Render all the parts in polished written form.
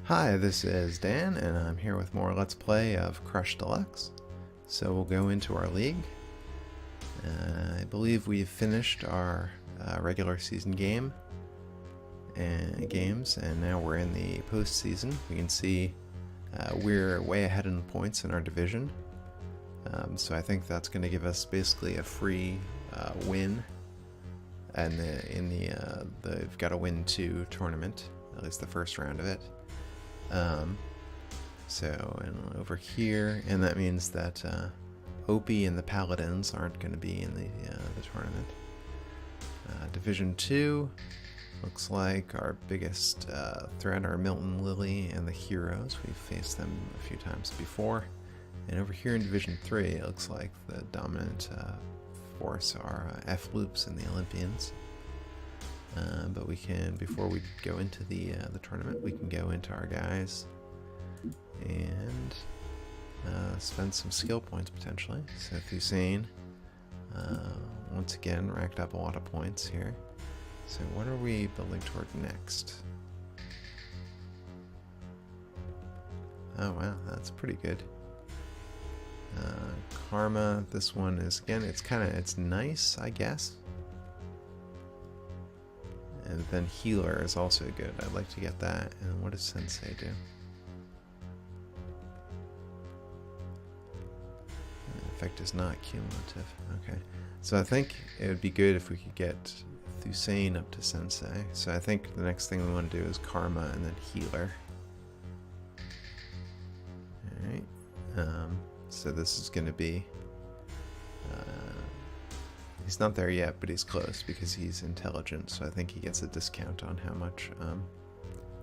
Hi, this is Dan, and I'm here with more Let's Play of Crush Deluxe. So we'll go into our league. I believe we've finished our regular season games, and now we're in the postseason. We can see we're way ahead in points in our division. So I think that's going to give us basically a free win, and they've got a win 2 tournament, at least the first round of it. And over here, and that means that Opie and the Paladins aren't going to be in the tournament. Division 2 looks like our biggest threat are Milton, Lily, and the Heroes. We've faced them a few times before. And over here in Division 3, it looks like the dominant force are F-Loops and the Olympians. But we can, before we go into the tournament, we can go into our guys and spend some skill points potentially. So Hussein, once again, racked up a lot of points here. So what are we building toward next? Oh wow, that's pretty good. Karma, this one is, again, it's nice, I guess. And then Healer is also good. I'd like to get that. And what does Sensei do? The effect is not cumulative. Okay. So I think it would be good if we could get Hussein up to Sensei. So I think the next thing we want to do is Karma and then Healer. Alright. So this is going to be... he's not there yet, but he's close because he's intelligent, so I think he gets a discount on how much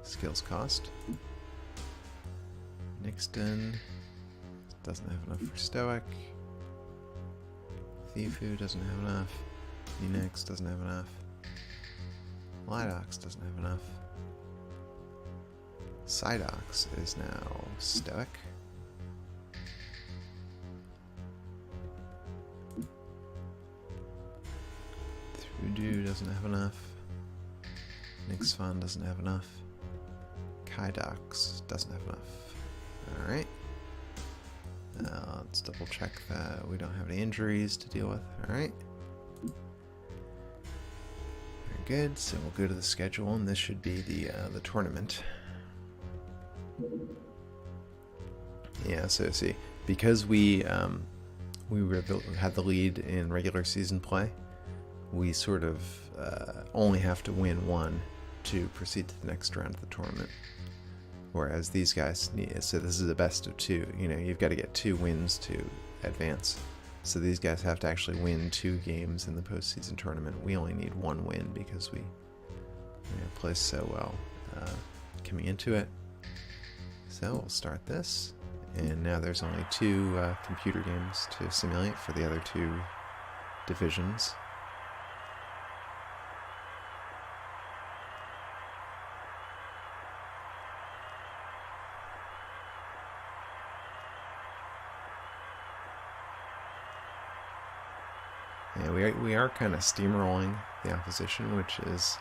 skills cost. Nixton doesn't have enough for Stoic. Thifu doesn't have enough. Unix doesn't have enough. Lidox doesn't have enough. Psydox is now Stoic. Voodoo doesn't have enough. Nixfan doesn't have enough. Kaidox doesn't have enough. Alright. Let's double check that we don't have any injuries to deal with. Alright. Very good. So we'll go to the schedule, and this should be the tournament. Yeah, so see, because we had the lead in regular season play, we sort of only have to win one to proceed to the next round of the tournament. Whereas these guys need, so this is a best of 2. You know, you've got to get 2 wins to advance. So these guys have to actually win 2 games in the postseason tournament. We only need 1 win because we play so well coming into it. So we'll start this. And now there's only 2 computer games to simulate for the other 2 divisions. Yeah, we are kind of steamrolling the opposition, which is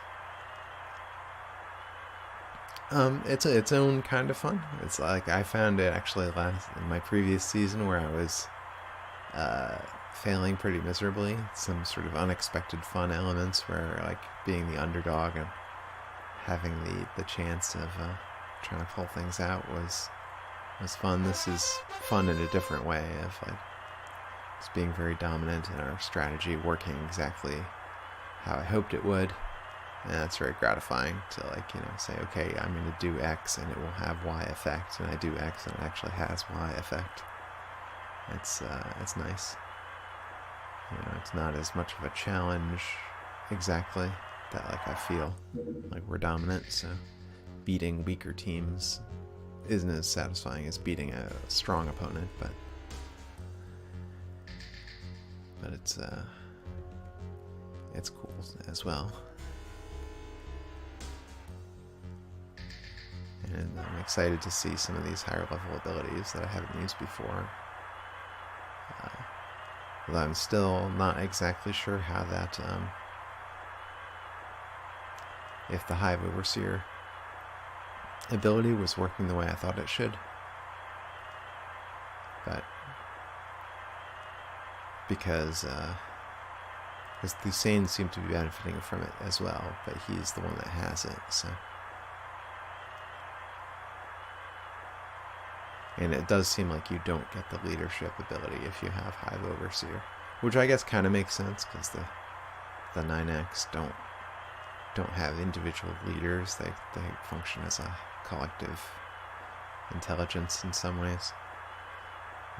it's its own kind of fun. It's like I found it actually in my previous season where I was failing pretty miserably. Some sort of unexpected fun elements where, like, being the underdog and having the chance of trying to pull things out was fun. This is fun in a different way of like just being very dominant in our strategy, working exactly how I hoped it would. And that's very gratifying to, like, say, okay, I'm going to do X and it will have Y effect, and I do X and it actually has Y effect. It's nice. It's not as much of a challenge exactly that, like, I feel like we're dominant, so beating weaker teams isn't as satisfying as beating a strong opponent, but it's cool as well. And I'm excited to see some of these higher level abilities that I haven't used before. Although I'm still not exactly sure how that, if the Hive Overseer ability was working the way I thought it should. But because the Saiyans seem to be benefiting from it as well, but he's the one that has it, so. And it does seem like you don't get the leadership ability if you have Hive Overseer, which I guess kind of makes sense because the 9X don't have individual leaders. They function as a collective intelligence in some ways.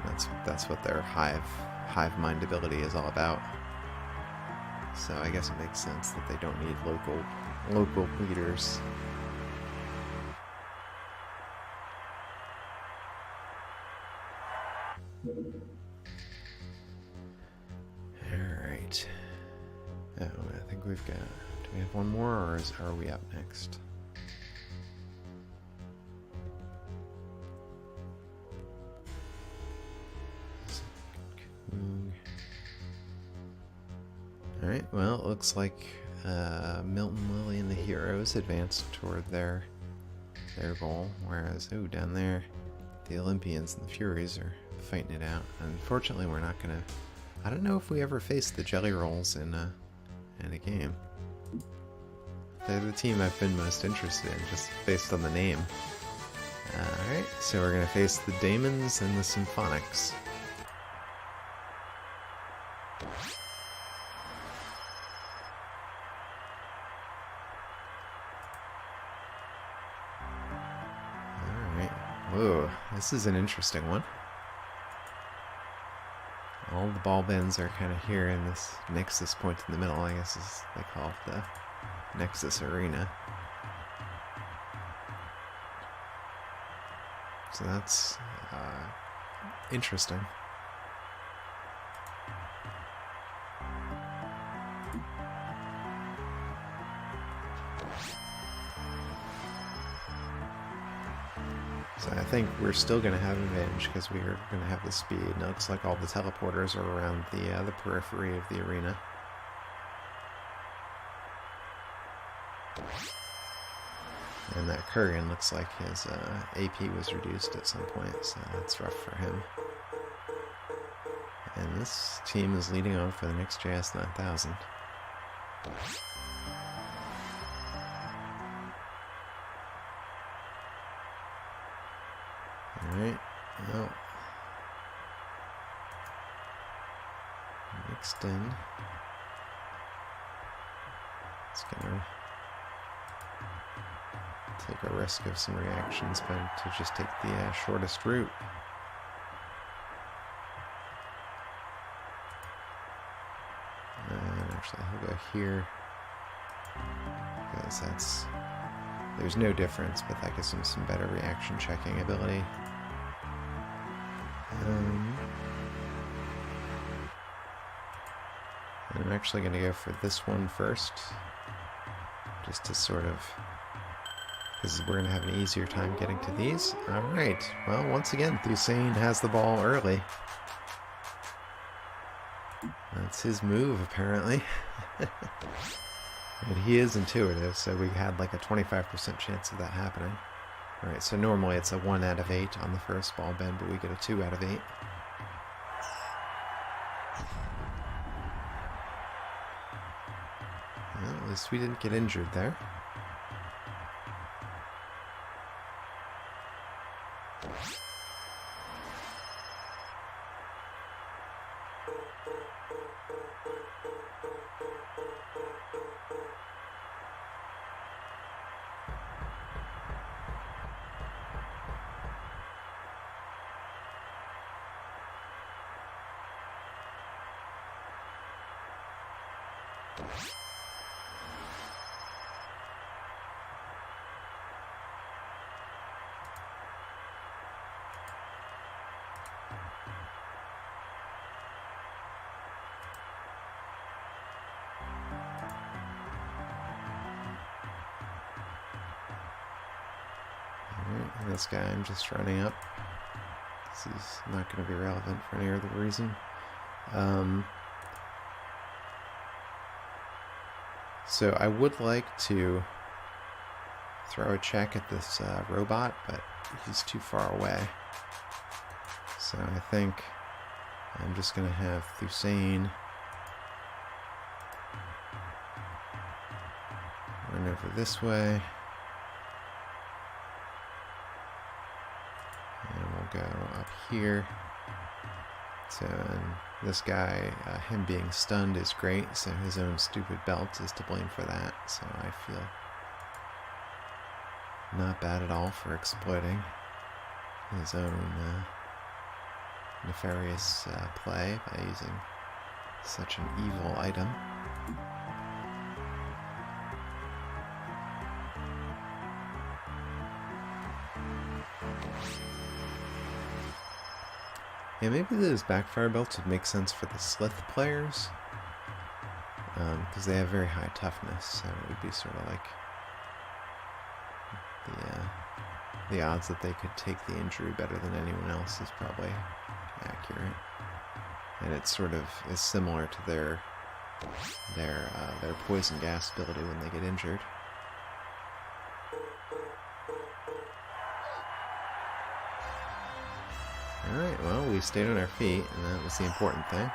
And that's what their hive mind ability is all about. So I guess it makes sense that they don't need local leaders. Alright. Oh, I think we've got... Do we have one more, or are we up next? Alright, well, it looks like Milton, Lily, and the heroes advanced toward their goal, whereas, down there, the Olympians and the Furies are fighting it out. Unfortunately, we're not gonna... I don't know if we ever faced the Jelly Rolls in a game. They're the team I've been most interested in, just based on the name. Alright, so we're gonna face the Daemons and the Symphonics. Whoa, this is an interesting one. All the ball bends are kind of here in this nexus point in the middle, I guess is they call it the Nexus Arena. So that's interesting. So I think we're still going to have an advantage because we are going to have the speed. And it looks like all the teleporters are around the periphery of the arena. And that Kurgan looks like his AP was reduced at some point, so that's rough for him. And this team is leading on for the next JS 9000. Alright, well, mixed in. It's gonna take a risk of some reactions, but to just take the shortest route. And actually, he'll go here because there's no difference, but that gives him some better reaction checking ability. And I'm actually going to go for this one first, just to sort of, because we're going to have an easier time getting to these. Alright, well, once again, Thusain has the ball early. That's his move, apparently. And he is intuitive, so we had like a 25% chance of that happening. Alright, so normally it's a 1 out of 8 on the first ball bend, but we get a 2 out of 8. Well, at least we didn't get injured there. And this guy I'm just running up, because he's not going to be relevant for any other reason. So I would like to throw a check at this robot, but he's too far away. So I think I'm just going to have Thusain run over this way. And we'll go up here. So this guy, him being stunned is great, so his own stupid belt is to blame for that. So I feel not bad at all for exploiting his own nefarious play by using such an evil item. Yeah, maybe those backfire belts would make sense for the Slith players, because they have very high toughness, so it would be sort of like the odds that they could take the injury better than anyone else is probably accurate. And it sort of is similar to their poison gas ability when they get injured. Alright, well, we stayed on our feet, and that was the important thing.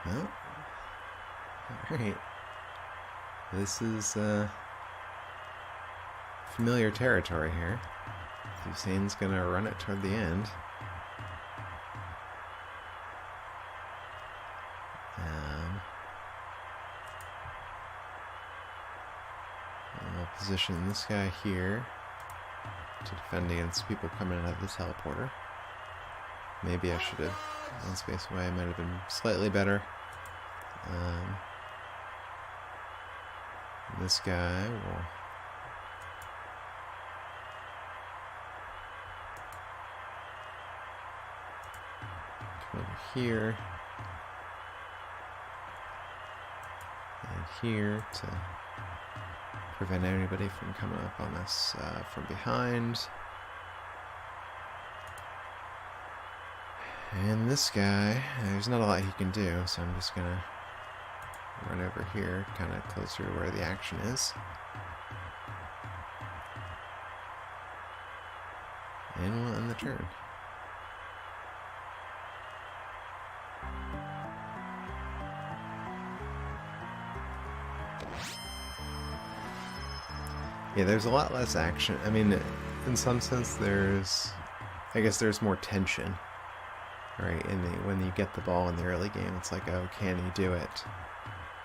Well, alright. This is familiar territory here. Thusain's gonna run it toward the end. I'll position this guy here to defend against people coming out of the teleporter. Maybe I should have one space away, might have been slightly better. This guy will come over here and here to prevent anybody from coming up on us from behind. And this guy, there's not a lot he can do, so I'm just gonna run over here, kind of closer to where the action is. And we'll end the turn. Yeah, there's a lot less action. I mean, in some sense, I guess there's more tension. Right, when you get the ball in the early game, it's like, oh, can he do it?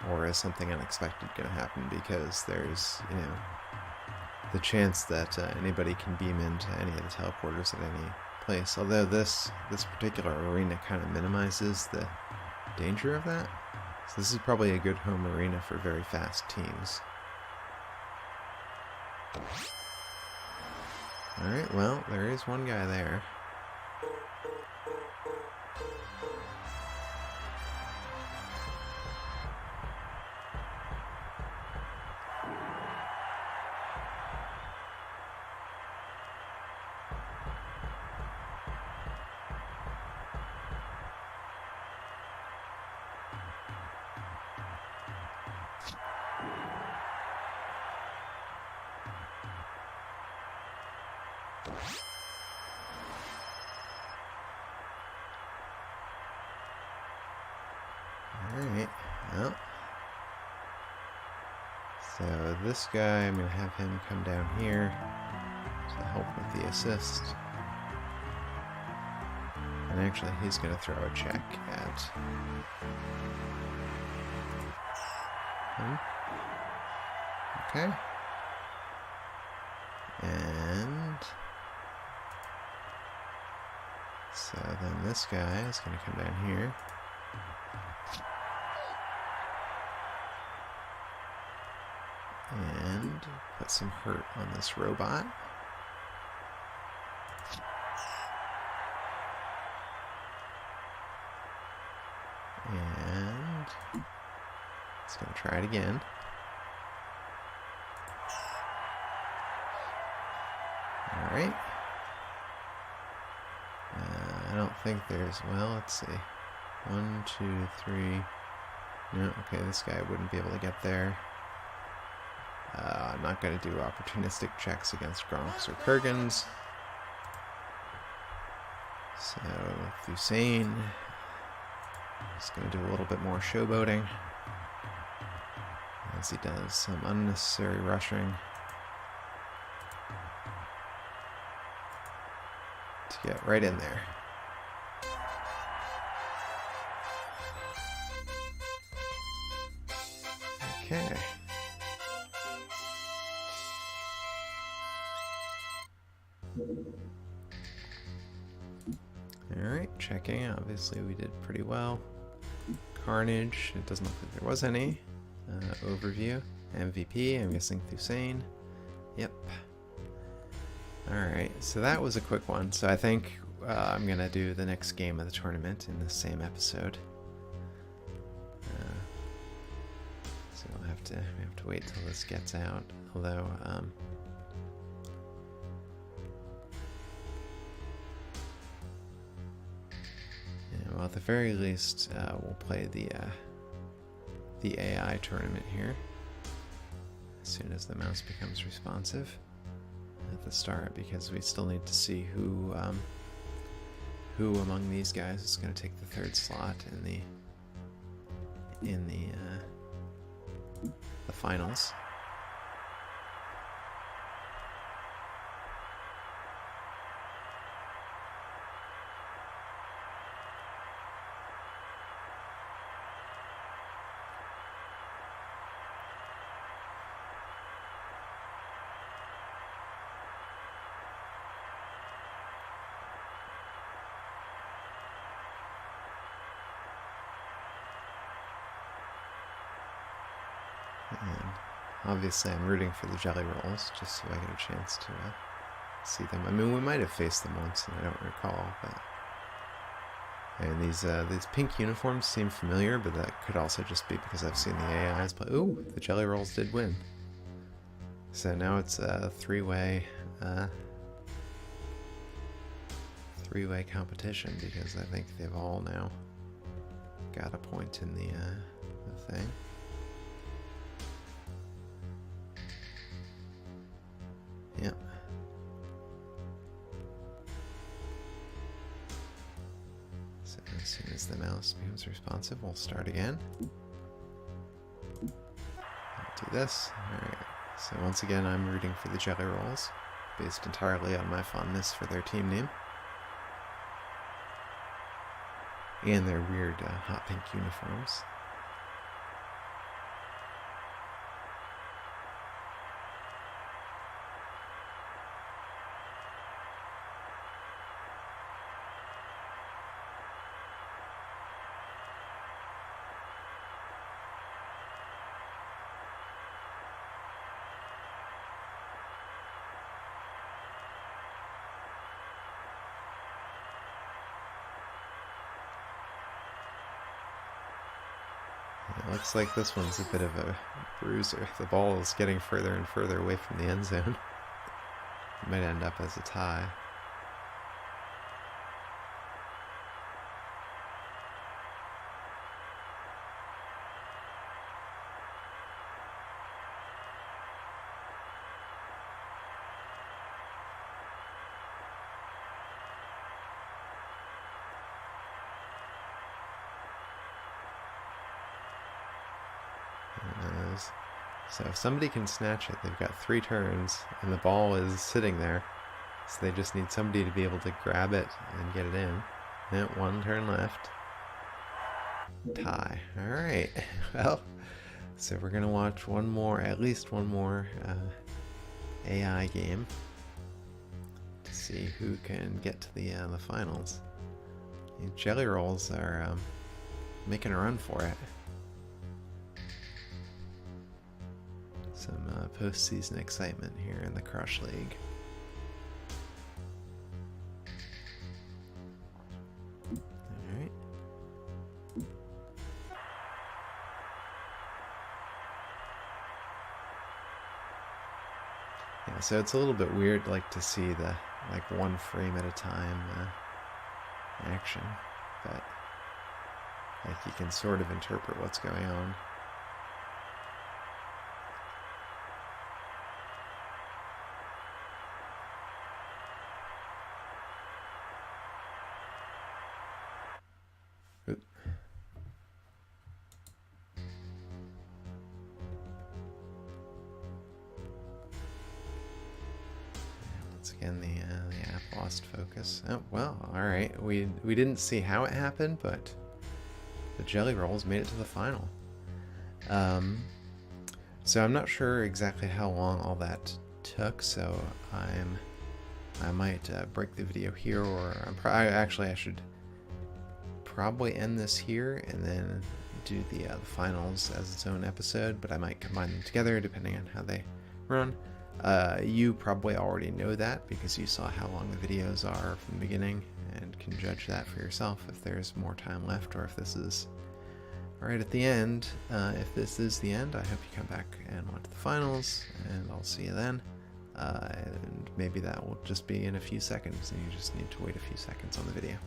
Or is something unexpected going to happen? Because there's, the chance that anybody can beam into any of the teleporters at any place. Although this particular arena kind of minimizes the danger of that. So this is probably a good home arena for very fast teams. Alright, well, there is one guy there. Alright, well, so this guy, I'm going to have him come down here to help with the assist. And actually, he's going to throw a check at him. Okay. And so then this guy is going to come down here. And put some hurt on this robot. It's going to try it again. All right. I don't think there's, well, let's see. 1, 2, 3. No, okay, this guy wouldn't be able to get there. I'm not going to do opportunistic checks against Gronks or Kurgans. So, Thusain is going to do a little bit more showboating as he does some unnecessary rushing to get right in there. Okay. Alright, checking. Obviously we did pretty well. Carnage, it doesn't look like there was any. Overview. MVP, I'm guessing Thusain. Yep. Alright, so that was a quick one. So I think I'm going to do the next game of the tournament in the same episode. So we have to wait till this gets out. Although, well, at the very least, we'll play the AI tournament here as soon as the mouse becomes responsive at the start, because we still need to see who among these guys is going to take the third slot in the finals. And obviously I'm rooting for the jelly rolls, just so I get a chance to see them. I mean, we might have faced them once, and I don't recall, but... And these pink uniforms seem familiar, but that could also just be because I've seen the AIs play. Ooh, the jelly rolls did win. So now it's a three-way competition, because I think they've all now got a point in the thing. Yep. So as soon as the mouse becomes responsive, we'll start again. I'll do this. Alright. So once again, I'm rooting for the jelly rolls, based entirely on my fondness for their team name. And their weird hot pink uniforms. It looks like this one's a bit of a bruiser. The ball is getting further and further away from the end zone. It might end up as a tie. So if somebody can snatch it, they've got 3 turns, and the ball is sitting there. So they just need somebody to be able to grab it and get it in. And 1 turn left. Tie. Alright. Well, so we're going to watch at least one more AI game to see who can get to the finals. These jelly rolls are making a run for it. Some post-season excitement here in the Crush League. Alright. So it's a little bit weird, like, to see the, like, one frame at a time action, but, like, you can sort of interpret what's going on. Again, the app lost focus. Oh, well, alright. We didn't see how it happened, but the Jelly Rolls made it to the final. So I'm not sure exactly how long all that took, so I might break the video here, or I should probably end this here and then do the finals as its own episode, but I might combine them together depending on how they run. You probably already know that because you saw how long the videos are from the beginning and can judge that for yourself if there's more time left or if this is right at the end. If this is the end, I hope you come back and watch the finals, and I'll see you then. And maybe that will just be in a few seconds and you just need to wait a few seconds on the video.